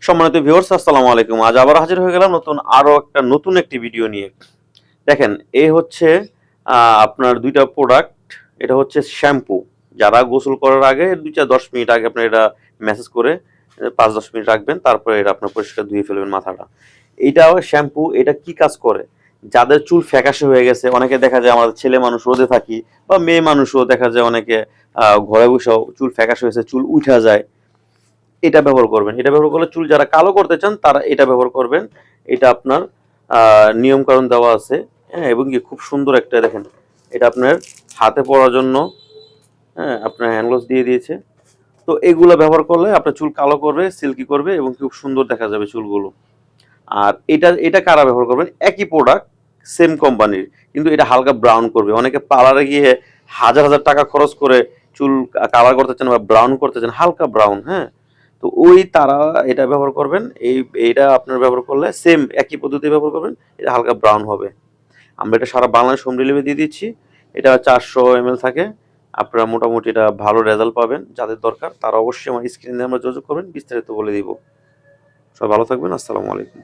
সম্মানিত ভিউয়ার্স, আসসালামু আলাইকুম। আজ আবার হাজির হয়ে গেলাম নতুন একটি ভিডিও নিয়ে। দেখেন, এই হচ্ছে আপনার ২ টা প্রোডাক্ট। এটা হচ্ছে শ্যাম্পু। যারা গোসল করার আগে ২-১০ মিনিট আগে আপনার এটা ম্যাসেজ করে ৫-১০ মিনিট রাখবেন। তারপরে এটা আপনার পরিষ্কার ধুয়ে ফেলবেন মাথাটা। এইটাও শ্যাম্পু, এটা কি কাজ করে? যাদের চুল ফ্যাকাশে হয়ে গেছে, অনেকে দেখা যায় আমাদের ছেলে মানুষ রোদে থাকি বা মেয়ে মানুষও দেখা যায় অনেকে ঘরে বসেও চুল ফ্যাকাশে হয়েছে, চুল উইঠা যায়। এটা ব্যবহার করবেন। এটা ব্যবহার করলে চুল যারা কালো করতে চান তারা এটা ব্যবহার করবেন। এটা আপনার নিয়মকানুন দেওয়া আছে। হ্যাঁ? এবং কি খুব সুন্দর একটা দেখেন। এটা আপনার হাতে পরার জন্য, হ্যাঁ? আপনার হ্যান্ড গ্লোভস দিয়ে দিয়েছে। তো এগুলা ব্যবহার করলে আপনার চুল কালো করবে, সিল্কি করবে এবং খুব সুন্দর দেখা যাবে চুলগুলো। আর এটা কারা ব্যবহার করবেন? একই প্রোডাক্ট, সেম কোম্পানির। কিন্তু এটা হালকা ব্রাউন করবে। অনেকে পার্লারে গিয়ে হাজার টাকা খরচ করে চুল কালার করতে চান বা ব্রাউন করতে চান, হালকা ব্রাউন, হ্যাঁ? তো তারা এটা ব্যবহার করবেন। এইটা আপনার ব্যবহার করলে সেম একই পদ্ধতি ব্যবহার করবেন। এটা হালকা ব্রাউন হবে। আমরা এটা সারা বাংলাদেশ হোম ডেলিভারি দিয়ে দিচ্ছি। এটা ৪০০ ml থাকে। আপনারা মোটামুটি এটা ভালো রেজাল্ট পাবেন। যাদের দরকার তারা অবশ্যই আমার স্ক্রিনে আমরা যোগাযোগ করবেন। বিস্তারিত বলে দিব। সবাই ভালো থাকবেন। আসসালামু আলাইকুম।